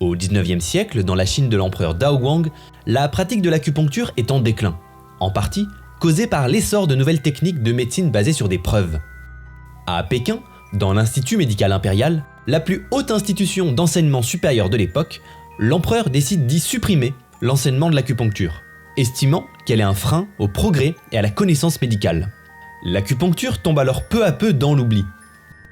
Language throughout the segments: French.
Au XIXe siècle, dans la Chine de l'empereur Dao Guang, la pratique de l'acupuncture est en déclin, en partie causée par l'essor de nouvelles techniques de médecine basées sur des preuves. À Pékin, dans l'Institut médical impérial, la plus haute institution d'enseignement supérieur de l'époque, l'empereur décide d'y supprimer l'enseignement de l'acupuncture, estimant qu'elle est un frein au progrès et à la connaissance médicale. L'acupuncture tombe alors peu à peu dans l'oubli.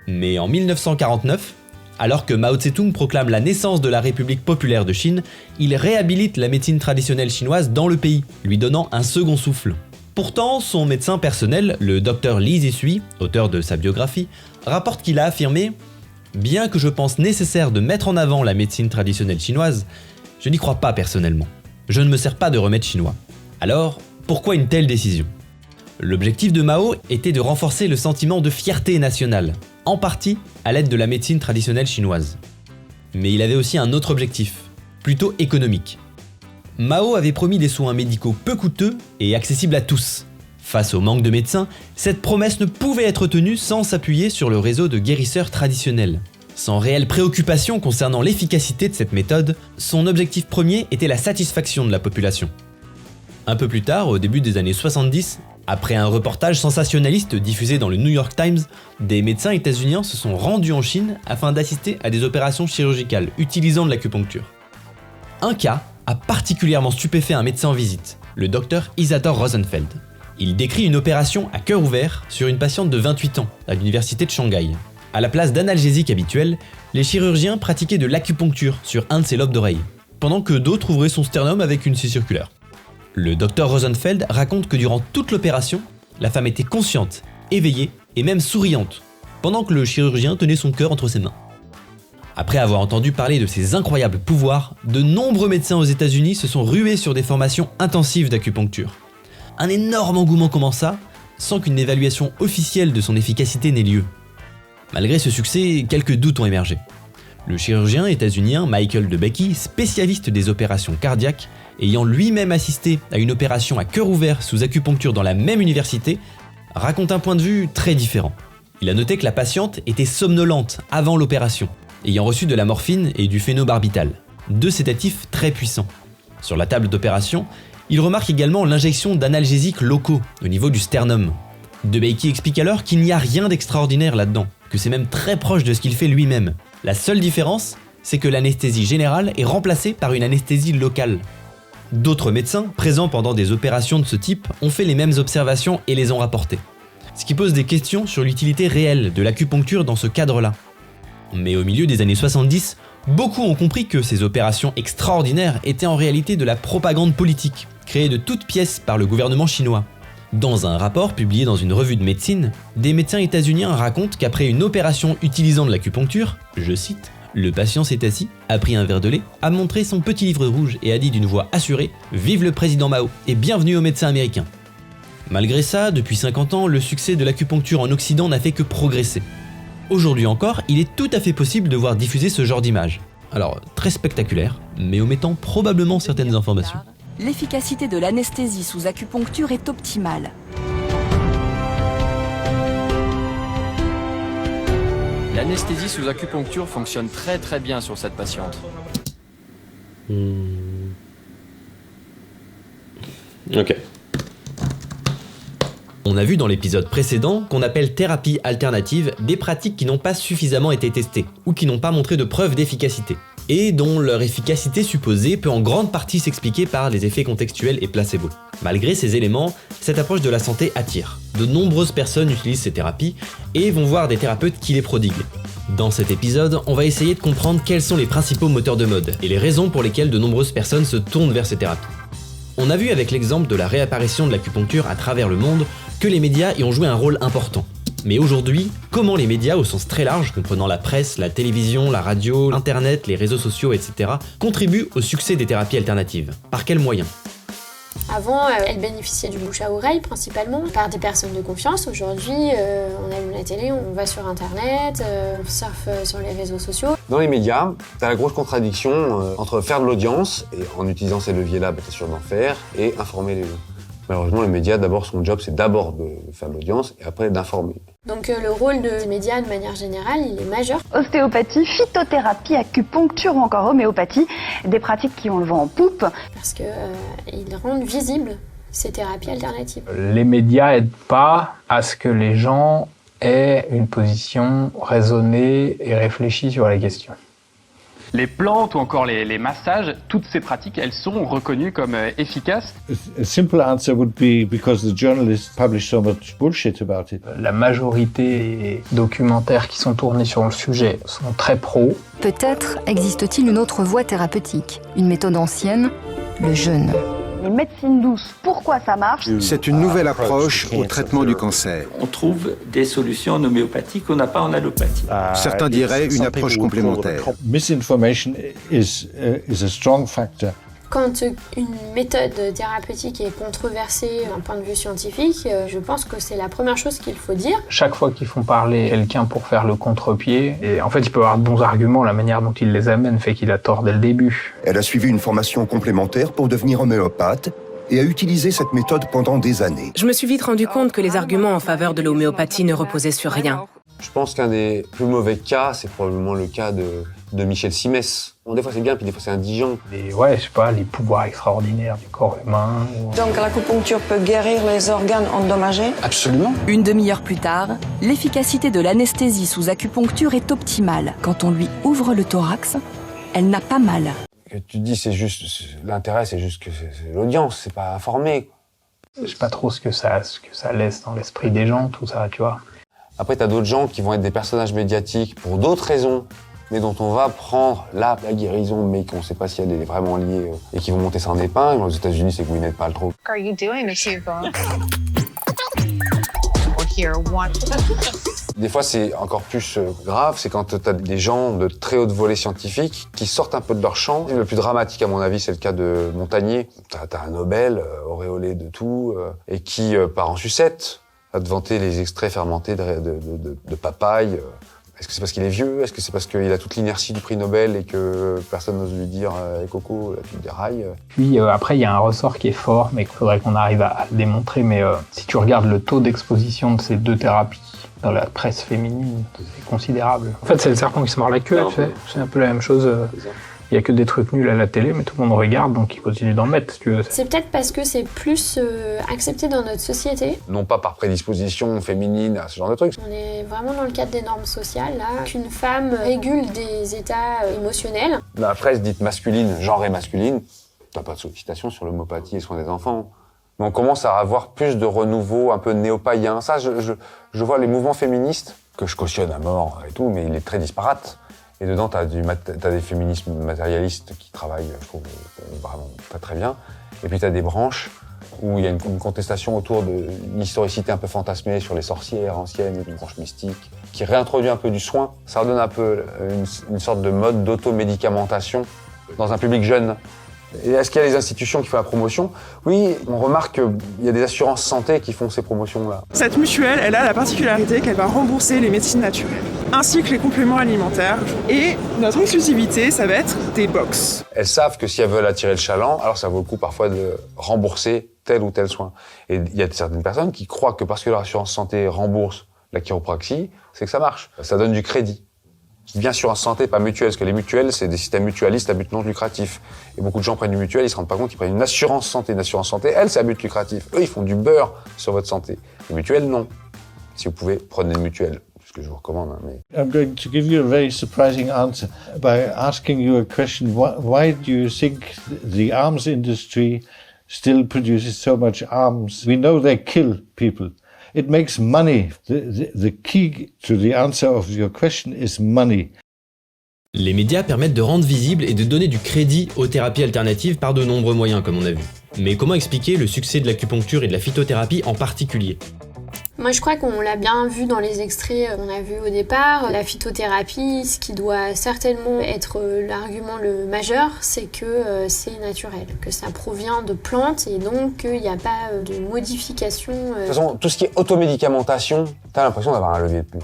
Mais en 1949, alors que Mao Tse-tung proclame la naissance de la République populaire de Chine, il réhabilite la médecine traditionnelle chinoise dans le pays, lui donnant un second souffle. Pourtant, son médecin personnel, le docteur Li Zishui, auteur de sa biographie, rapporte qu'il a affirmé « Bien que je pense nécessaire de mettre en avant la médecine traditionnelle chinoise, je n'y crois pas personnellement. Je ne me sers pas de remèdes chinois. Alors, pourquoi une telle décision ?» L'objectif de Mao était de renforcer le sentiment de fierté nationale, en partie à l'aide de la médecine traditionnelle chinoise. Mais il avait aussi un autre objectif, plutôt économique. Mao avait promis des soins médicaux peu coûteux et accessibles à tous. Face au manque de médecins, cette promesse ne pouvait être tenue sans s'appuyer sur le réseau de guérisseurs traditionnels. Sans réelle préoccupation concernant l'efficacité de cette méthode, son objectif premier était la satisfaction de la population. Un peu plus tard, au début des années 70, après un reportage sensationnaliste diffusé dans le New York Times, des médecins états-uniens se sont rendus en Chine afin d'assister à des opérations chirurgicales utilisant de l'acupuncture. Un cas a particulièrement stupéfait un médecin en visite, le docteur Isadore Rosenfeld. Il décrit une opération à cœur ouvert sur une patiente de 28 ans à l'université de Shanghai. À la place d'analgésiques habituels, les chirurgiens pratiquaient de l'acupuncture sur un de ses lobes d'oreille, pendant que d'autres ouvraient son sternum avec une scie circulaire. Le docteur Rosenfeld raconte que durant toute l'opération, la femme était consciente, éveillée et même souriante, pendant que le chirurgien tenait son cœur entre ses mains. Après avoir entendu parler de ses incroyables pouvoirs, de nombreux médecins aux États-Unis se sont rués sur des formations intensives d'acupuncture. Un énorme engouement commença, sans qu'une évaluation officielle de son efficacité n'ait lieu. Malgré ce succès, quelques doutes ont émergé. Le chirurgien états-unien Michael DeBakey, spécialiste des opérations cardiaques, ayant lui-même assisté à une opération à cœur ouvert sous acupuncture dans la même université, raconte un point de vue très différent. Il a noté que la patiente était somnolente avant l'opération, ayant reçu de la morphine et du phénobarbital, deux sédatifs très puissants. Sur la table d'opération, il remarque également l'injection d'analgésiques locaux au niveau du sternum. DeBakey explique alors qu'il n'y a rien d'extraordinaire là-dedans, que c'est même très proche de ce qu'il fait lui-même. La seule différence, c'est que l'anesthésie générale est remplacée par une anesthésie locale. D'autres médecins, présents pendant des opérations de ce type, ont fait les mêmes observations et les ont rapportées. Ce qui pose des questions sur l'utilité réelle de l'acupuncture dans ce cadre-là. Mais au milieu des années 70, beaucoup ont compris que ces opérations extraordinaires étaient en réalité de la propagande politique, créée de toutes pièces par le gouvernement chinois. Dans un rapport publié dans une revue de médecine, des médecins états-uniens racontent qu'après une opération utilisant de l'acupuncture, je cite, « Le patient s'est assis, a pris un verre de lait, a montré son petit livre rouge et a dit d'une voix assurée « Vive le président Mao et bienvenue aux médecins américains ». Malgré ça, depuis 50 ans, le succès de l'acupuncture en Occident n'a fait que progresser. Aujourd'hui encore, il est tout à fait possible de voir diffuser ce genre d'images. Alors, très spectaculaire, mais omettant probablement certaines informations. L'efficacité de l'anesthésie sous acupuncture est optimale. L'anesthésie sous acupuncture fonctionne très bien sur cette patiente. Ok. On a vu dans l'épisode précédent qu'on appelle thérapie alternative des pratiques qui n'ont pas suffisamment été testées, ou qui n'ont pas montré de preuves d'efficacité, et dont leur efficacité supposée peut en grande partie s'expliquer par les effets contextuels et placebo. Malgré ces éléments, cette approche de la santé attire. De nombreuses personnes utilisent ces thérapies et vont voir des thérapeutes qui les prodiguent. Dans cet épisode, on va essayer de comprendre quels sont les principaux moteurs de mode et les raisons pour lesquelles de nombreuses personnes se tournent vers ces thérapies. On a vu avec l'exemple de la réapparition de l'acupuncture à travers le monde que les médias y ont joué un rôle important. Mais aujourd'hui, comment les médias au sens très large, comprenant la presse, la télévision, la radio, l'internet, les réseaux sociaux, etc., contribuent au succès des thérapies alternatives? Par quels moyens? Avant, elle bénéficiait du bouche à oreille principalement par des personnes de confiance. Aujourd'hui, on allume la télé, on va sur internet, on surfe sur les réseaux sociaux. Dans les médias, t'as la grosse contradiction entre faire de l'audience, et en utilisant ces leviers-là, t'es sûr d'en faire, et informer les gens. Malheureusement, le média, d'abord, son job, c'est d'abord de faire de l'audience et après d'informer. Donc le rôle des médias, de manière générale, il est majeur. Ostéopathie, phytothérapie, acupuncture ou encore homéopathie, des pratiques qui ont le vent en poupe. Parce qu'ils rendent visibles ces thérapies alternatives. Les médias n'aident pas à ce que les gens aient une position raisonnée et réfléchie sur la question. Les plantes ou encore les massages, toutes ces pratiques, elles sont reconnues comme efficaces. A simple answer would be because the journalists publish so much bullshit about it. La majorité des documentaires qui sont tournés sur le sujet sont très pro. Peut-être existe-t-il une autre voie thérapeutique, une méthode ancienne, le jeûne. Les médecines douces, pourquoi ça marche? C'est une nouvelle approche au traitement du cancer. On trouve des solutions en homéopathie qu'on n'a pas en allopathie. Certains diraient une approche complémentaire. Misinformation is a strong factor. Quand une méthode thérapeutique est controversée d'un point de vue scientifique, je pense que c'est la première chose qu'il faut dire. Chaque fois qu'ils font parler quelqu'un pour faire le contre-pied, et en fait il peut avoir de bons arguments, la manière dont il les amène fait qu'il a tort dès le début. Elle a suivi une formation complémentaire pour devenir homéopathe et a utilisé cette méthode pendant des années. Je me suis vite rendu compte que les arguments en faveur de l'homéopathie ne reposaient sur rien. Je pense qu'un des plus mauvais cas, c'est probablement le cas de Michel Simès. Bon, des fois c'est bien, puis des fois c'est indigent. Et ouais, je sais pas, les pouvoirs extraordinaires du corps humain. Donc l'acupuncture peut guérir les organes endommagés? Absolument. Une demi-heure plus tard, l'efficacité de l'anesthésie sous acupuncture est optimale. Quand on lui ouvre le thorax, elle n'a pas mal. Que tu te dis, c'est juste, l'intérêt c'est juste que c'est l'audience, c'est pas informé. Je sais pas trop ce que ça laisse dans l'esprit des gens, tout ça, tu vois. Après, t'as d'autres gens qui vont être des personnages médiatiques pour d'autres raisons, mais dont on va prendre la guérison, mais qu'on ne sait pas si elle est vraiment liée, et qui vont monter ça en épingle. Aux États-Unis, c'est Gwyneth Paltrow. Are you doing Des fois, c'est encore plus grave, c'est quand t'as des gens de très haute volée scientifique qui sortent un peu de leur champ. Le plus dramatique, à mon avis, c'est le cas de Montagnier. T'as un Nobel, auréolé de tout, et qui part en sucette à te vanter les extraits fermentés de papaye. Est-ce que c'est parce qu'il est vieux? Est-ce que c'est parce qu'il a toute l'inertie du prix Nobel et que personne n'ose lui dire Coco, là, tu te dérailles? Puis après, il y a un ressort qui est fort, mais qu'il faudrait qu'on arrive à le démontrer. Mais si tu regardes le taux d'exposition de ces deux thérapies dans la presse féminine, c'est considérable. En fait, c'est le serpent qui se mord la queue, tu sais. C'est un peu la même chose. Il n'y a que des trucs nuls à la télé, mais tout le monde regarde, donc il continue d'en mettre, si tu veux. C'est peut-être parce que c'est plus accepté dans notre société. Non pas par prédisposition féminine à ce genre de trucs. On est vraiment dans le cadre des normes sociales, là, qu'une femme régule des états émotionnels. La presse dite masculine, genrée masculine, t'as pas de sollicitation sur l'homéopathie et les soins des enfants. Mais on commence à avoir plus de renouveau un peu néo-païen. Ça, je vois les mouvements féministes, que je cautionne à mort et tout, mais il est très disparate. Et dedans, t'as des féministes matérialistes qui travaillent, je trouve, vraiment très très bien. Et puis t'as des branches où il y a une contestation autour de l'historicité un peu fantasmée sur les sorcières anciennes, une branche mystique, qui réintroduit un peu du soin. Ça redonne un peu une sorte de mode d'automédicamentation dans un public jeune. Et est-ce qu'il y a des institutions qui font la promotion? Oui, on remarque qu'il y a des assurances santé qui font ces promotions-là. Cette mutuelle, elle a la particularité qu'elle va rembourser les médecines naturelles, ainsi que les compléments alimentaires. Et notre exclusivité, ça va être des box. Elles savent que si elles veulent attirer le chaland, alors ça vaut le coup parfois de rembourser tel ou tel soin. Et il y a certaines personnes qui croient que parce que leur assurance santé rembourse la chiropraxie, c'est que ça marche. Ça donne du crédit. Bien sûr, en santé, pas mutuelle, parce que les mutuelles, c'est des systèmes mutualistes à but non lucratif. Et beaucoup de gens prennent une mutuelle, ils se rendent pas compte qu'ils prennent une assurance santé. Une assurance santé, elle, c'est à but lucratif. Eux, ils font du beurre sur votre santé. Les mutuelles, non. Si vous pouvez, prenez une mutuelle. C'est ce que je vous recommande. Mais... I'm going to give you a very surprising answer by asking you a question. Why do you think the arms industry still produces so much arms? We know they kill people. It makes money. The key to the answer of your question is money. Les médias permettent de rendre visible et de donner du crédit aux thérapies alternatives par de nombreux moyens, comme on a vu. Mais comment expliquer le succès de l'acupuncture et de la phytothérapie en particulier ? Moi, je crois qu'on l'a bien vu dans les extraits qu'on a vus au départ. La phytothérapie, ce qui doit certainement être l'argument le majeur, c'est que c'est naturel, que ça provient de plantes et donc qu'il n'y a pas de modification. De toute façon, tout ce qui est automédicamentation, t'as l'impression d'avoir un levier de plus,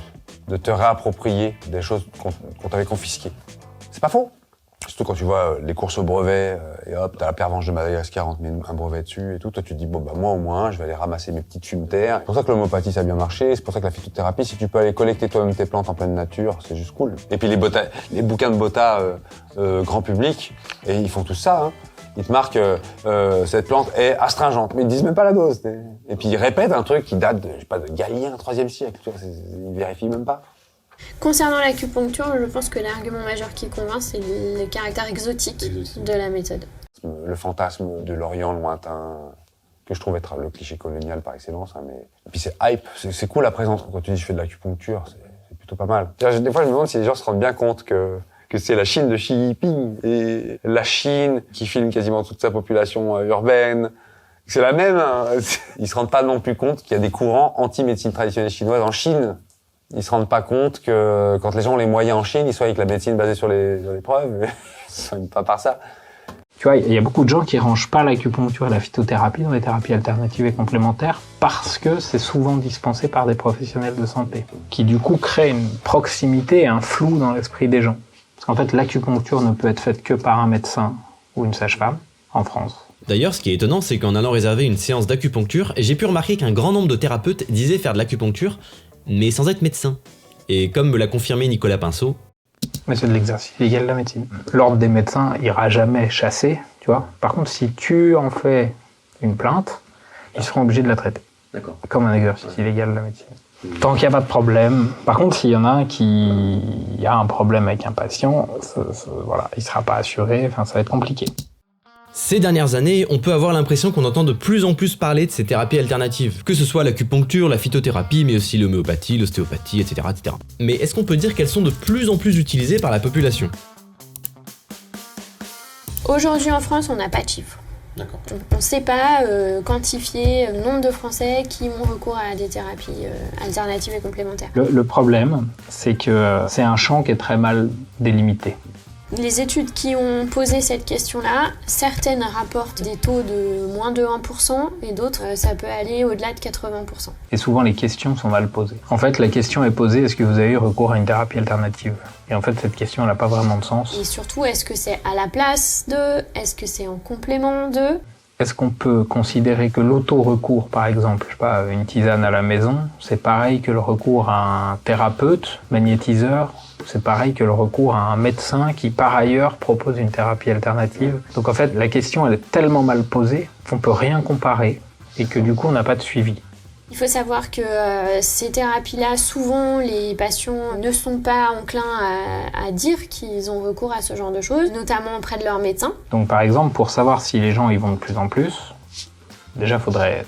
de te réapproprier des choses qu'on t'avait confisquées. C'est pas faux. Surtout quand tu vois les courses au brevet, et hop, t'as la pervenche de Madagascar, on te met un brevet dessus et tout. Toi, tu te dis, bon, bah, moi, au moins, je vais aller ramasser mes petites fumes-terres. C'est pour ça que l'homéopathie, ça a bien marché. C'est pour ça que la phytothérapie, si tu peux aller collecter toi-même tes plantes en pleine nature, c'est juste cool. Et puis, les bouquins de Bota, grand public, et ils font tout ça, hein. Ils te marquent, cette plante est astringente, mais ils disent même pas la dose. Et puis, ils répètent un truc qui date de, je sais pas, de Galien, 3e siècle. Tu vois, ils vérifient même pas. Concernant l'acupuncture, je pense que l'argument majeur qui convainc, c'est le caractère exotique de la méthode. Le fantasme de l'Orient lointain, que je trouve être le cliché colonial par excellence. Hein, mais... Et puis c'est hype, c'est cool la présence. Quand tu dis je fais de l'acupuncture, c'est plutôt pas mal. Des fois, je me demande si les gens se rendent bien compte que c'est la Chine de Xi Jinping et la Chine qui filme quasiment toute sa population urbaine. C'est la même. Hein. Ils se rendent pas non plus compte qu'il y a des courants anti-médecine traditionnelle chinoise en Chine. Ils se rendent pas compte que quand les gens ont les moyens en Chine, ils soient avec la médecine basée sur les preuves. Ils sont pas par ça. Tu vois, il y a beaucoup de gens qui rangent pas l'acupuncture et la phytothérapie dans les thérapies alternatives et complémentaires parce que c'est souvent dispensé par des professionnels de santé, qui du coup créent une proximité et un flou dans l'esprit des gens. Parce qu'en fait, l'acupuncture ne peut être faite que par un médecin ou une sage-femme en France. D'ailleurs, ce qui est étonnant, c'est qu'en allant réserver une séance d'acupuncture, j'ai pu remarquer qu'un grand nombre de thérapeutes disaient faire de l'acupuncture, mais sans être médecin. Et comme me l'a confirmé Nicolas Pinceau... Mais c'est de l'exercice illégal de la médecine. L'ordre des médecins ira jamais chasser, tu vois. Par contre, si tu en fais une plainte, ils seront obligés de la traiter. D'accord. Comme un exercice illégal de la médecine. Tant qu'il n'y a pas de problème. Par contre, s'il y en a un qui a un problème avec un patient, voilà, il ne sera pas assuré, enfin, ça va être compliqué. Ces dernières années, on peut avoir l'impression qu'on entend de plus en plus parler de ces thérapies alternatives, que ce soit l'acupuncture, la phytothérapie, mais aussi l'homéopathie, l'ostéopathie, etc., etc. Mais est-ce qu'on peut dire qu'elles sont de plus en plus utilisées par la population ? Aujourd'hui en France, on n'a pas de chiffres. D'accord. On ne sait pas quantifier le nombre de Français qui ont recours à des thérapies alternatives et complémentaires. Le problème, c'est que c'est un champ qui est très mal délimité. Les études qui ont posé cette question-là, certaines rapportent des taux de moins de 1% et d'autres, ça peut aller au-delà de 80%. Et souvent, les questions sont mal posées. En fait, la question est posée, est-ce que vous avez eu recours à une thérapie alternative ? Et en fait, cette question, elle n'a pas vraiment de sens. Et surtout, est-ce que c'est à la place de ? Est-ce que c'est en complément de ? Est-ce qu'on peut considérer que l'auto-recours, par exemple, je sais pas, une tisane à la maison, c'est pareil que le recours à un thérapeute, magnétiseur ? C'est pareil que le recours à un médecin qui, par ailleurs, propose une thérapie alternative. Donc en fait, la question, elle est tellement mal posée qu'on peut rien comparer et que du coup, on n'a pas de suivi. Il faut savoir que ces thérapies-là, souvent, les patients ne sont pas enclins à dire qu'ils ont recours à ce genre de choses, notamment auprès de leur médecin. Donc par exemple, pour savoir si les gens y vont de plus en plus, déjà, il faudrait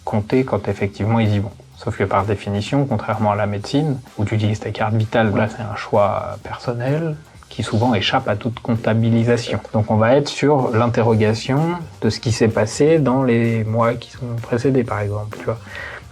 compter quand effectivement ils y vont. Sauf que par définition, contrairement à la médecine, où tu utilises ta carte vitale, là c'est un choix personnel qui souvent échappe à toute comptabilisation. Donc on va être sur l'interrogation de ce qui s'est passé dans les mois qui sont précédés, par exemple. Tu vois.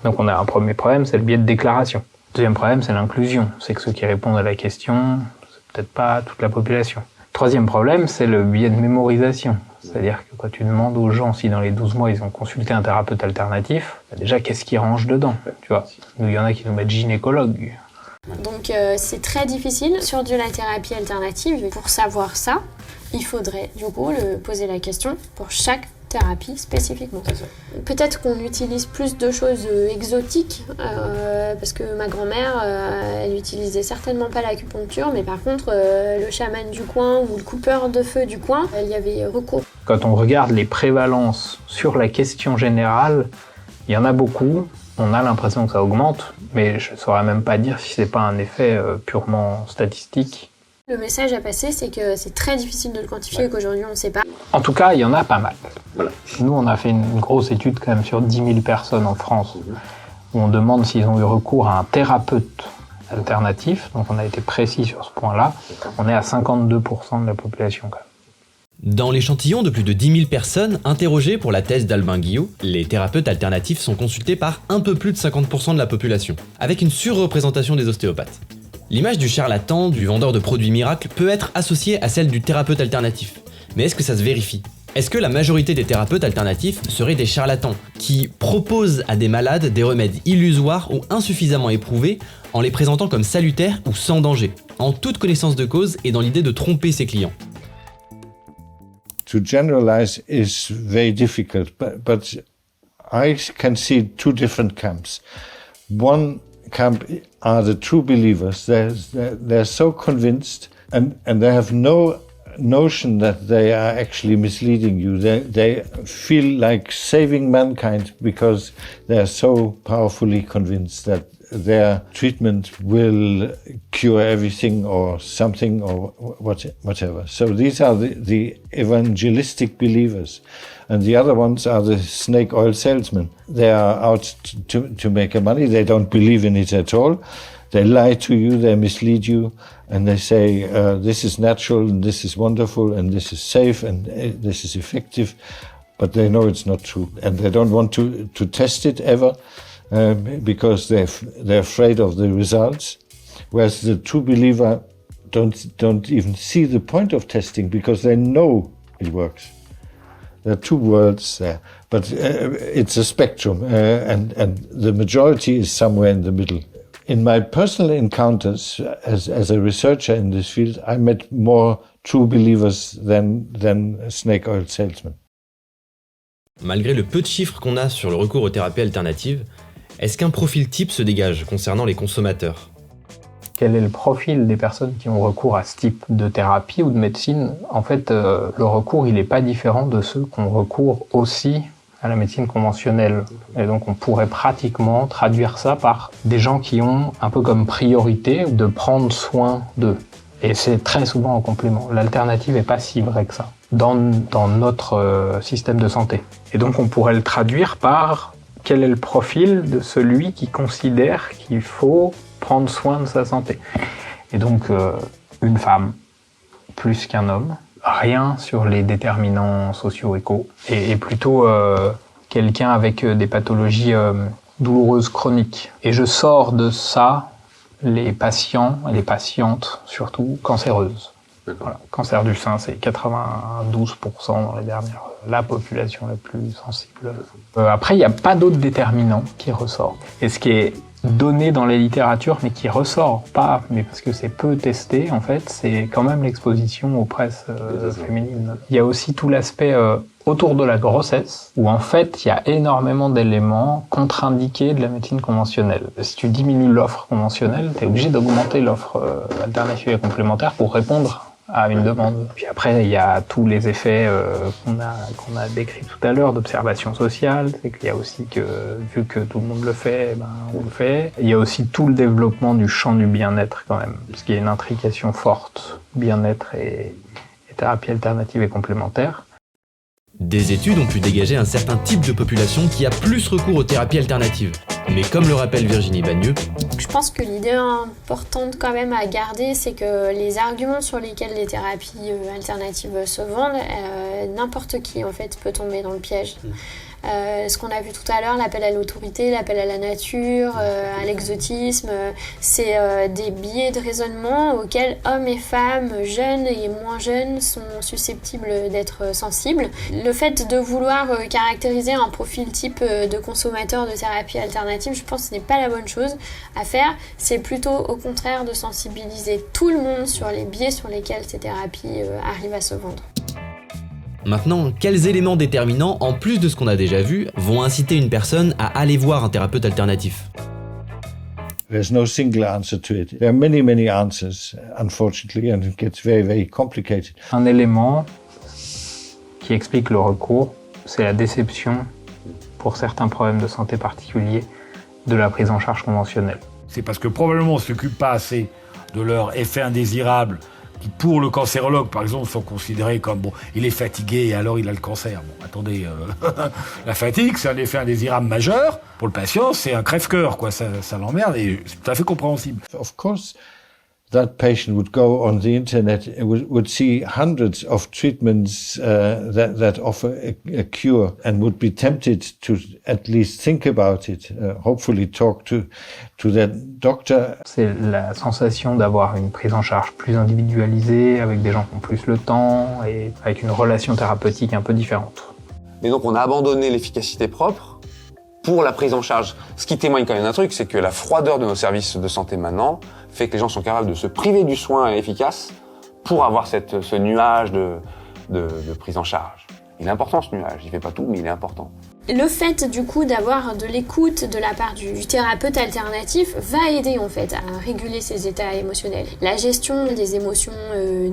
Donc on a un premier problème, c'est le biais de déclaration. Deuxième problème, c'est l'inclusion. C'est que ceux qui répondent à la question, c'est peut-être pas toute la population. Troisième problème, c'est le biais de mémorisation. C'est-à-dire que quand tu demandes aux gens si dans les 12 mois ils ont consulté un thérapeute alternatif, déjà qu'est-ce qu'ils rangent dedans, tu vois. Nous, il y en a qui nous mettent gynécologue. Donc c'est très difficile sur de la thérapie alternative. Pour savoir ça, il faudrait du coup poser la question pour chaque thérapie spécifiquement. Peut-être qu'on utilise plus de choses exotiques, parce que ma grand-mère, elle utilisait certainement pas l'acupuncture, mais par contre, le chaman du coin ou le coupeur de feu du coin, elle y avait recours. Quand on regarde les prévalences sur la question générale, il y en a beaucoup, on a l'impression que ça augmente, mais je ne saurais même pas dire si c'est pas un effet purement statistique. Le message à passer, c'est que c'est très difficile de le quantifier et qu'aujourd'hui, on ne sait pas. En tout cas, il y en a pas mal. Voilà. Nous, on a fait une grosse étude quand même sur 10 000 personnes en France, où on demande s'ils ont eu recours à un thérapeute alternatif. Donc on a été précis sur ce point-là. On est à 52% de la population quand même. Dans l'échantillon de plus de 10 000 personnes interrogées pour la thèse d'Albin Guillot, les thérapeutes alternatifs sont consultés par un peu plus de 50% de la population, avec une surreprésentation des ostéopathes. L'image du charlatan, du vendeur de produits miracles, peut être associée à celle du thérapeute alternatif. Mais est-ce que ça se vérifie ? Est-ce que la majorité des thérapeutes alternatifs seraient des charlatans qui proposent à des malades des remèdes illusoires ou insuffisamment éprouvés en les présentant comme salutaires ou sans danger, en toute connaissance de cause et dans l'idée de tromper ses clients ? To generalize is very difficult, but I can see two different camps. One camp are the true believers. They're so convinced and they have no notion that they are actually misleading you. They feel like saving mankind because they are so powerfully convinced that their treatment will cure everything or something or whatever. So these are the evangelistic believers. And the other ones are the snake oil salesmen. They are out to make money. They don't believe in it at all. They lie to you, they mislead you, and they say, this is natural, and this is wonderful, and this is safe, and this is effective, but they know it's not true. And they don't want to test it ever, because they're afraid of the results. Whereas the true believer don't even see the point of testing, because they know it works. There are two worlds there, but it's a spectrum, and the majority is somewhere in the middle. In my personal encounters as a researcher in this field, I met more true believers than snake oil salesmen. Malgré le peu de chiffres qu'on a sur le recours aux thérapies alternatives, est-ce qu'un profil type se dégage concernant les consommateurs ? Quel est le profil des personnes qui ont recours à ce type de thérapie ou de médecine ? En fait, le recours, il n'est pas différent de ceux qui ont recours aussi à la médecine conventionnelle. Et donc on pourrait pratiquement traduire ça par des gens qui ont un peu comme priorité de prendre soin d'eux. Et c'est très souvent en complément. L'alternative n'est pas si vraie que ça dans notre système de santé. Et donc on pourrait le traduire par quel est le profil de celui qui considère qu'il faut prendre soin de sa santé. Et donc une femme plus qu'un homme, rien sur les déterminants socio-éco, et plutôt quelqu'un avec des pathologies douloureuses chroniques. Et je sors de ça les patients et les patientes, surtout cancéreuses. Voilà. Cancer du sein, c'est 92% dans les dernières, la population la plus sensible. Après, il n'y a pas d'autres déterminants qui ressortent. Et ce qui est donné dans la littérature, mais qui ressort pas, mais parce que c'est peu testé, en fait, c'est quand même l'exposition aux presses féminines. Il y a aussi tout l'aspect autour de la grossesse, où en fait, il y a énormément d'éléments contre-indiqués de la médecine conventionnelle. Si tu diminues l'offre conventionnelle, tu es obligé d'augmenter l'offre alternative et complémentaire pour répondre à une demande. Puis après, il y a tous les effets qu'on a décrits tout à l'heure d'observation sociale. C'est qu'il y a aussi que, vu que tout le monde le fait, on le fait. Il y a aussi tout le développement du champ du bien-être quand même, parce qu'il y a une intrication forte, bien-être et thérapie alternative et complémentaire. Des études ont pu dégager un certain type de population qui a plus recours aux thérapies alternatives. Mais comme le rappelle Virginie Bagneux, je pense que l'idée importante quand même à garder, c'est que les arguments sur lesquels les thérapies alternatives se vendent, n'importe qui en fait peut tomber dans le piège. Ce qu'on a vu tout à l'heure, l'appel à l'autorité, l'appel à la nature, à l'exotisme, c'est des biais de raisonnement auxquels hommes et femmes, jeunes et moins jeunes, sont susceptibles d'être sensibles. Le fait de vouloir caractériser un profil type de consommateur de thérapie alternative, je pense que ce n'est pas la bonne chose à faire. C'est plutôt au contraire de sensibiliser tout le monde sur les biais sur lesquels ces thérapies arrivent à se vendre. Maintenant, quels éléments déterminants, en plus de ce qu'on a déjà vu, vont inciter une personne à aller voir un thérapeute alternatif ? There's no single answer to it. There are many answers, unfortunately, and it gets very complicated. Un élément qui explique le recours, c'est la déception, pour certains problèmes de santé particuliers, de la prise en charge conventionnelle. C'est parce que probablement on ne s'occupe pas assez de leurs effets indésirables, qui pour le cancérologue, par exemple, sont considérés comme, bon, il est fatigué et alors il a le cancer. Bon, attendez, la fatigue, c'est un effet indésirable majeur. Pour le patient, c'est un crève-cœur, quoi. Ça l'emmerde et c'est tout à fait compréhensible. Of course, that patient would go on the internet, would see hundreds of treatments that offer a cure and would be tempted to at least think about it, hopefully talk to their doctor. C'est la sensation d'avoir une prise en charge plus individualisée, avec des gens qui ont plus le temps et avec une relation thérapeutique un peu différente. Et donc on a abandonné l'efficacité propre pour la prise en charge. Ce qui témoigne quand même d'un truc, c'est que la froideur de nos services de santé maintenant fait que les gens sont capables de se priver du soin efficace pour avoir ce nuage de prise en charge. Il est important ce nuage, il fait pas tout, mais il est important. Le fait du coup d'avoir de l'écoute de la part du thérapeute alternatif va aider en fait à réguler ses états émotionnels. La gestion des émotions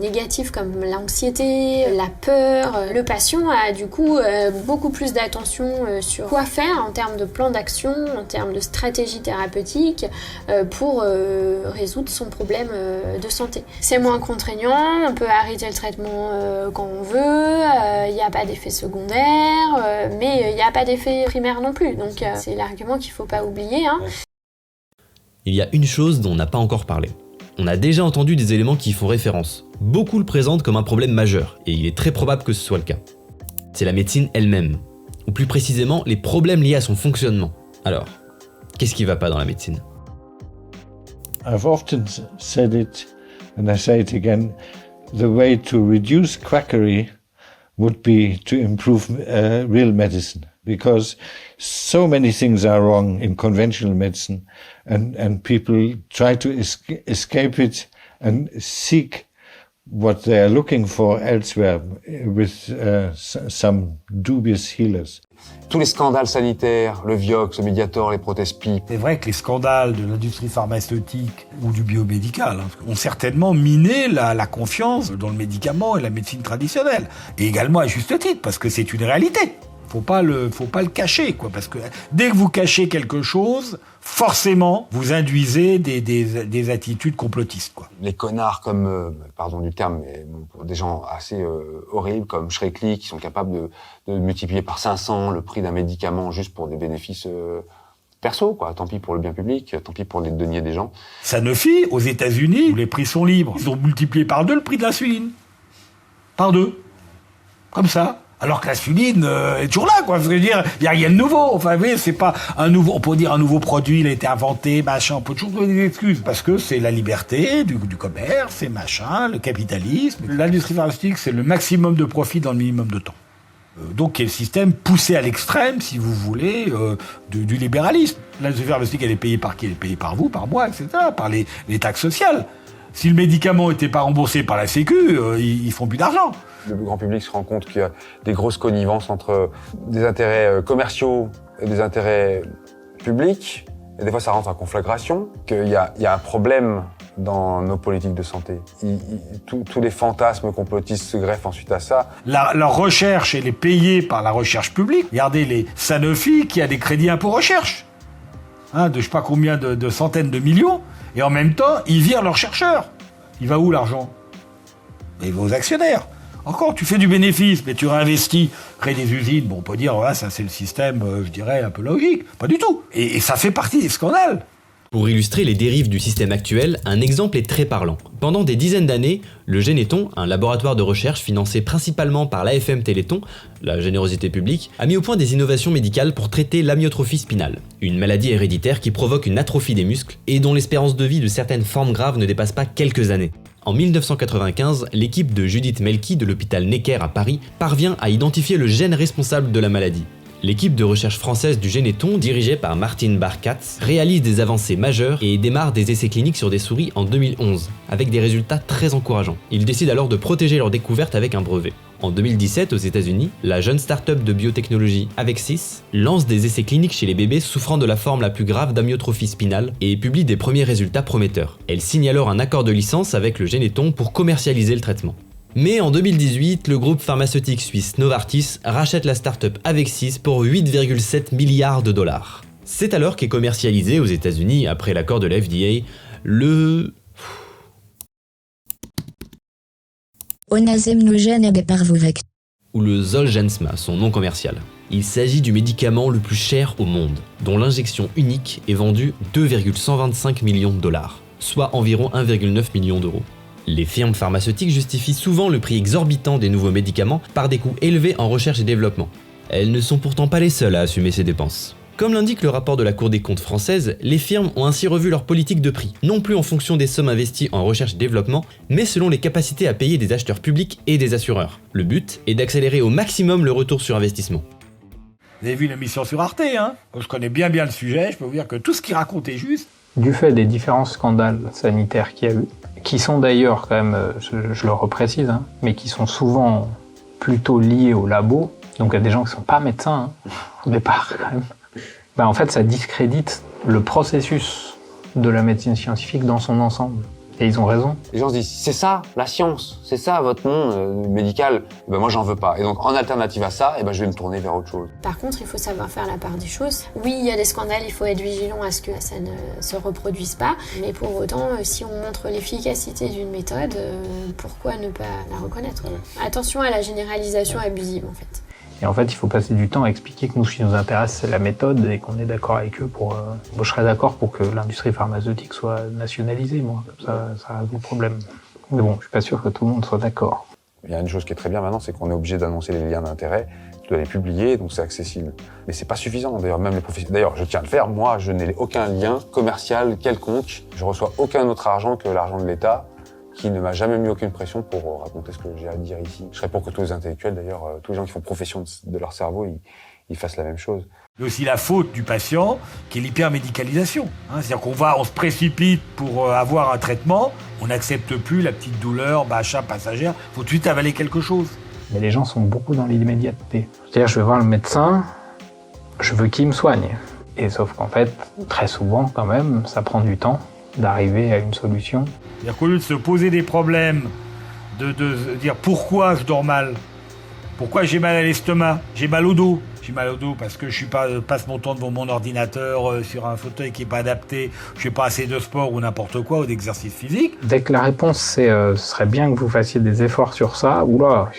négatives comme l'anxiété, la peur, le patient a du coup beaucoup plus d'attention sur quoi faire en termes de plan d'action, en termes de stratégie thérapeutique pour résoudre son problème de santé. C'est moins contraignant, on peut arrêter le traitement quand on veut, il n'y a pas d'effet secondaire, mais il n'y a pas d'effet primaire non plus, donc c'est l'argument qu'il ne faut pas oublier. Il y a une chose dont on n'a pas encore parlé. On a déjà entendu des éléments qui y font référence. Beaucoup le présentent comme un problème majeur, et il est très probable que ce soit le cas. C'est la médecine elle-même, ou plus précisément les problèmes liés à son fonctionnement. Alors, qu'est-ce qui ne va pas dans la médecine ? I've often said it, and I say it again, the way to reduce quackery would be to improve real medicine, because so many things are wrong in conventional medicine, and people try to escape it and seek what they are looking for elsewhere with some dubious healers. Tous les scandales sanitaires, le Vioxx, le Mediator, les prothèses PIP. C'est vrai que les scandales de l'industrie pharmaceutique ou du biomédical ont certainement miné la confiance dans le médicament et la médecine traditionnelle. Et également à juste titre, parce que c'est une réalité. Faut pas le cacher, quoi, parce que dès que vous cachez quelque chose, forcément, vous induisez des attitudes complotistes, quoi. Les connards comme, pardon du terme, mais des gens assez horribles comme Shrekley, qui sont capables de multiplier par 500 le prix d'un médicament juste pour des bénéfices perso, quoi. Tant pis pour le bien public, tant pis pour les deniers des gens. Sanofi, aux États-Unis, où les prix sont libres, ils ont multiplié par 2 le prix de l'insuline. Par 2. Comme ça. Alors que l'insuline est toujours là, quoi. Je veux dire, il n'y a rien de nouveau. Enfin, oui, c'est pas un nouveau, on peut dire un nouveau produit, il a été inventé, machin. On peut toujours trouver des excuses. Parce que c'est la liberté du commerce, c'est machin, le capitalisme. L'industrie pharmaceutique, c'est le maximum de profit dans le minimum de temps. Donc, il y a le système poussé à l'extrême, si vous voulez, du libéralisme. L'industrie pharmaceutique, elle est payée par qui? Elle est payée par vous, par moi, etc., par les taxes sociales. Si le médicament n'était pas remboursé par la Sécu, ils font plus d'argent. Le grand public se rend compte qu'il y a des grosses connivences entre des intérêts commerciaux et des intérêts publics. Et des fois, ça rentre en conflagration. Qu'il y a un problème dans nos politiques de santé. Tous les fantasmes complotistes se greffent ensuite à ça. Leur recherche, elle est payée par la recherche publique. Regardez les Sanofi qui a des crédits impôt recherche. De je sais pas combien de centaines de millions. Et en même temps, ils virent leurs chercheurs. Il va où l'argent? Il va aux actionnaire. Encore, tu fais du bénéfice, mais tu réinvestis, crées des usines. Bon, on peut dire, ça c'est le système, je dirais, un peu logique. Pas du tout. Et ça fait partie des scandales. Pour illustrer les dérives du système actuel, un exemple est très parlant. Pendant des dizaines d'années, le Généthon, un laboratoire de recherche financé principalement par l'AFM Téléthon, la générosité publique, a mis au point des innovations médicales pour traiter l'amyotrophie spinale, une maladie héréditaire qui provoque une atrophie des muscles et dont l'espérance de vie de certaines formes graves ne dépasse pas quelques années. En 1995, l'équipe de Judith Melki de l'hôpital Necker à Paris parvient à identifier le gène responsable de la maladie. L'équipe de recherche française du Généthon, dirigée par Martin Barkatz, réalise des avancées majeures et démarre des essais cliniques sur des souris en 2011, avec des résultats très encourageants. Ils décident alors de protéger leur découverte avec un brevet. En 2017, aux États-Unis, la jeune start-up de biotechnologie Avexis lance des essais cliniques chez les bébés souffrant de la forme la plus grave d'amyotrophie spinale et publie des premiers résultats prometteurs. Elle signe alors un accord de licence avec le Généthon pour commercialiser le traitement. Mais en 2018, le groupe pharmaceutique suisse Novartis rachète la start-up Avexis pour 8,7 milliards de dollars. C'est alors qu'est commercialisé aux États-Unis, après l'accord de la FDA, le ou le Zolgensma, son nom commercial. Il s'agit du médicament le plus cher au monde, dont l'injection unique est vendue 2,125 millions de dollars, soit environ 1,9 million d'euros. Les firmes pharmaceutiques justifient souvent le prix exorbitant des nouveaux médicaments par des coûts élevés en recherche et développement. Elles ne sont pourtant pas les seules à assumer ces dépenses. Comme l'indique le rapport de la Cour des comptes française, les firmes ont ainsi revu leur politique de prix, non plus en fonction des sommes investies en recherche et développement, mais selon les capacités à payer des acheteurs publics et des assureurs. Le but est d'accélérer au maximum le retour sur investissement. Vous avez vu l'émission sur Arte, hein? Je connais bien le sujet, je peux vous dire que tout ce qu'il raconte est juste. Du fait des différents scandales sanitaires qu'il y a eu, qui sont d'ailleurs quand même, je le reprécise, mais qui sont souvent plutôt liées au labo, donc à des gens qui ne sont pas médecins au départ quand même, en fait ça discrédite le processus de la médecine scientifique dans son ensemble. Et ils ont raison. Les gens se disent, c'est ça, la science, c'est ça, votre monde médical. Moi, j'en veux pas. Et donc, en alternative à ça, je vais me tourner vers autre chose. Par contre, il faut savoir faire la part des choses. Oui, il y a des scandales, il faut être vigilant à ce que ça ne se reproduise pas. Mais pour autant, si on montre l'efficacité d'une méthode, pourquoi ne pas la reconnaître ? Attention à la généralisation abusive, en fait. Et en fait, il faut passer du temps à expliquer que nous, ce qui nous intéresse, c'est la méthode et qu'on est d'accord avec eux pour... je serais d'accord pour que l'industrie pharmaceutique soit nationalisée, moi. Comme ça résout le problème. Mais bon, je suis pas sûr que tout le monde soit d'accord. Il y a une chose qui est très bien maintenant, c'est qu'on est obligé d'annoncer les liens d'intérêt, de les publier, donc c'est accessible. Mais c'est pas suffisant, d'ailleurs, même les professionnels. D'ailleurs, je tiens à le faire, moi, je n'ai aucun lien commercial quelconque. Je reçois aucun autre argent que l'argent de l'État, qui ne m'a jamais mis aucune pression pour raconter ce que j'ai à dire ici. Je serais pour que tous les intellectuels, d'ailleurs, tous les gens qui font profession de leur cerveau, ils fassent la même chose. Il y a aussi la faute du patient, qui est l'hypermédicalisation. C'est-à-dire on se précipite pour avoir un traitement, on n'accepte plus la petite douleur, passagère, il faut tout de suite avaler quelque chose. Mais les gens sont beaucoup dans l'immédiateté. C'est-à-dire, je vais voir le médecin, je veux qu'il me soigne. Et sauf qu'en fait, très souvent, quand même, ça prend du temps d'arriver à une solution. C'est-à-dire qu'au lieu de se poser des problèmes, de dire pourquoi je dors mal, pourquoi j'ai mal à l'estomac, j'ai mal au dos. J'ai mal au dos parce que je passe mon temps devant mon ordinateur sur un fauteuil qui n'est pas adapté, je fais pas assez de sport ou n'importe quoi, ou d'exercice physique. Dès que la réponse c'est ce serait bien que vous fassiez des efforts sur ça, oula,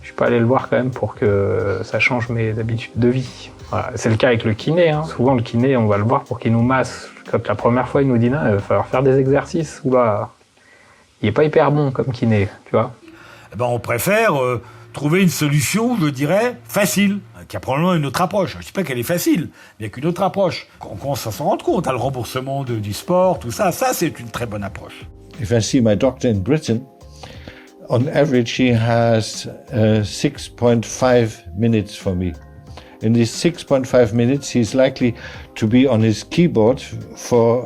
je suis pas allé le voir quand même pour que ça change mes habitudes de vie. Voilà. C'est le cas avec le kiné. Souvent le kiné, on va le voir pour qu'il nous masse. Quand la première fois il nous dit il va falloir faire des exercices, oula, il est pas hyper bon comme kiné, tu vois. On préfère trouver une solution, je dirais, facile, qui a probablement une autre approche. Je ne dis pas qu'elle est facile, mais il n'y a qu'une autre approche. On commence à s'en rendre compte, le remboursement du sport, tout ça, c'est une très bonne approche. If I see my doctor in Britain, on average he has 6.5 minutes for me. In these 6.5 minutes, he's likely to be on his keyboard for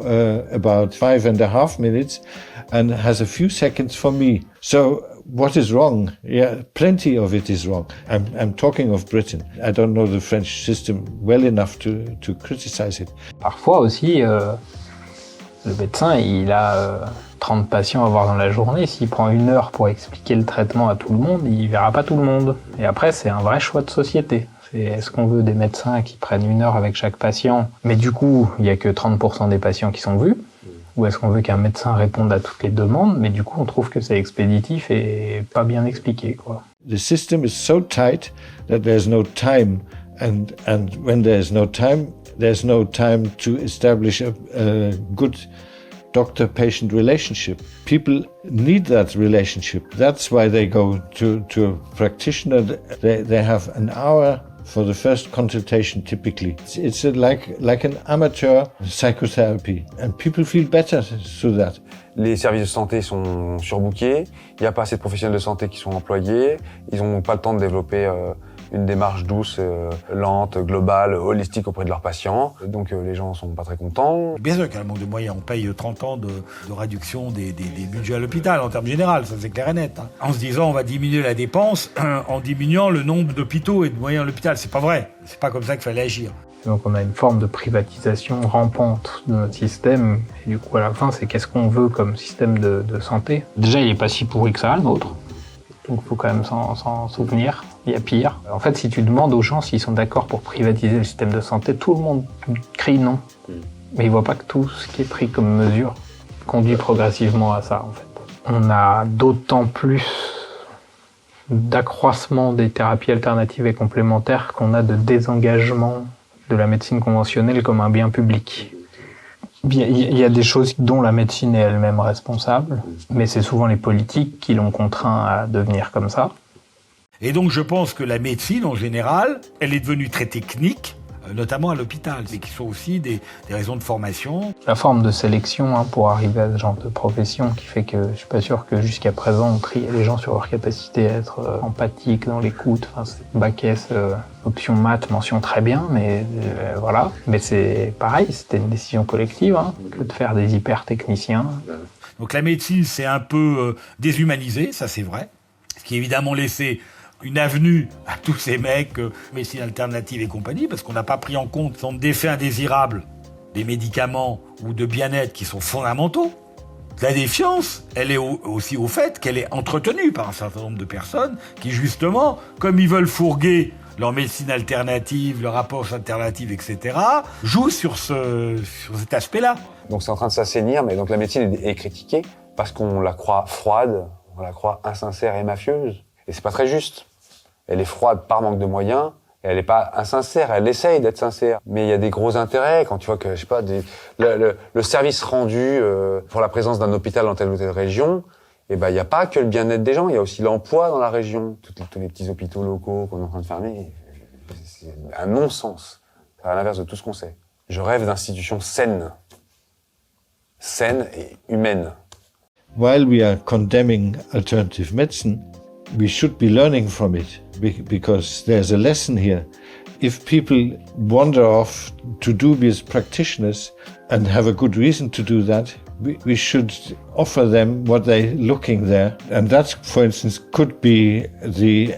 about 5.5 minutes and has a few seconds for me. So what is wrong? Yeah, plenty of it is wrong. I'm talking of Britain. I don't know the French system well enough to criticize it. Parfois aussi, le médecin, il a 30 patients à voir dans la journée. S'il prend 1 heure pour expliquer le traitement à tout le monde, il verra pas tout le monde. Et après, c'est un vrai choix de société. Est-ce qu'on veut des médecins qui prennent 1 heure avec chaque patient, mais du coup, il y a que 30% des patients qui sont vus? Ou est-ce qu'on veut qu'un médecin réponde à toutes les demandes, mais du coup, on trouve que c'est expéditif et pas bien expliqué, quoi. The system is so tight that there's no time, and when there's no time to establish a good doctor-patient relationship. People need that relationship. That's why they go to a practitioner. They have an hour for the first consultation typically. It's like an amateur psychotherapy, and people feel better through that. Les services de santé sont surbookés, il n'y a pas assez de professionnels de santé qui sont employés, ils n'ont pas le temps de développer une démarche douce, lente, globale, holistique auprès de leurs patients. Donc les gens sont pas très contents. Bien sûr qu'il y a un manque de moyens. On paye 30 ans de réduction des budgets à l'hôpital en termes généraux, ça c'est clair et net. En se disant on va diminuer la dépense en diminuant le nombre d'hôpitaux et de moyens à l'hôpital. C'est pas vrai. C'est pas comme ça qu'il fallait agir. Donc on a une forme de privatisation rampante de notre système. Et du coup à la fin c'est qu'est-ce qu'on veut comme système de santé. Déjà il est pas si pourri que ça le nôtre. Donc il faut quand même s'en souvenir. Il y a pire. En fait, si tu demandes aux gens s'ils sont d'accord pour privatiser le système de santé, tout le monde crie non. Mais ils voient pas que tout ce qui est pris comme mesure conduit progressivement à ça, en fait. On a d'autant plus d'accroissement des thérapies alternatives et complémentaires qu'on a de désengagement de la médecine conventionnelle comme un bien public. Il y a des choses dont la médecine est elle-même responsable, mais c'est souvent les politiques qui l'ont contraint à devenir comme ça. Et donc je pense que la médecine en général, elle est devenue très technique, notamment à l'hôpital, et qui sont aussi des raisons de formation. La forme de sélection pour arriver à ce genre de profession qui fait que je suis pas sûr que jusqu'à présent on triait les gens sur leur capacité à être empathique dans l'écoute. Enfin, c'est bac S, option maths, mention très bien, mais voilà. Mais c'est pareil, c'était une décision collective que de faire des hyper techniciens. Donc la médecine c'est un peu déshumanisé, ça c'est vrai, ce qui évidemment laissé une avenue à tous ces mecs, médecine alternative et compagnie, parce qu'on n'a pas pris en compte son d'effets indésirables des médicaments ou de bien-être qui sont fondamentaux. La défiance, elle est aussi au fait qu'elle est entretenue par un certain nombre de personnes qui, justement, comme ils veulent fourguer leur médecine alternative, leur approche alternative, etc., jouent sur cet aspect-là. Donc c'est en train de s'assainir, mais donc la médecine est critiquée parce qu'on la croit froide, on la croit insincère et mafieuse. Et c'est pas très juste. Elle est froide par manque de moyens, et elle est pas insincère, elle essaye d'être sincère. Mais il y a des gros intérêts quand tu vois que, je sais pas, le service rendu pour la présence d'un hôpital dans telle ou telle région, et ben il y a pas que le bien-être des gens, il y a aussi l'emploi dans la région. Tous les petits hôpitaux locaux qu'on est en train de fermer, c'est un non-sens. C'est à l'inverse de tout ce qu'on sait. Je rêve d'institutions saines et humaines. While we are condemning alternative medicine, we should be learning from it, because there's a lesson here. If people wander off to do with practitioners and have a good reason to do that, we should offer them what they're looking there. And that, for instance, could be the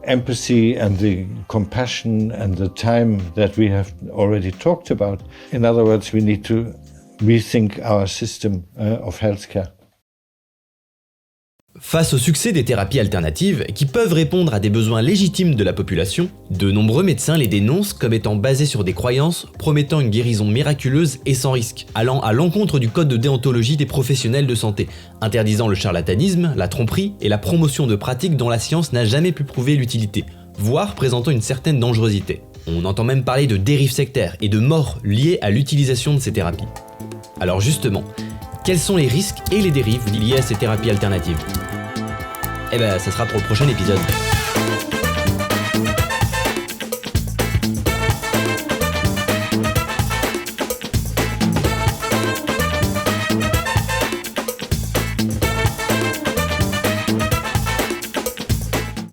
empathy and the compassion and the time that we have already talked about. In other words, we need to rethink our system of healthcare. Face au succès des thérapies alternatives, qui peuvent répondre à des besoins légitimes de la population, de nombreux médecins les dénoncent comme étant basés sur des croyances promettant une guérison miraculeuse et sans risque, allant à l'encontre du code de déontologie des professionnels de santé, interdisant le charlatanisme, la tromperie et la promotion de pratiques dont la science n'a jamais pu prouver l'utilité, voire présentant une certaine dangerosité. On entend même parler de dérives sectaires et de morts liées à l'utilisation de ces thérapies. Alors justement, quels sont les risques et les dérives liées à ces thérapies alternatives ? Eh ben, ça sera pour le prochain épisode.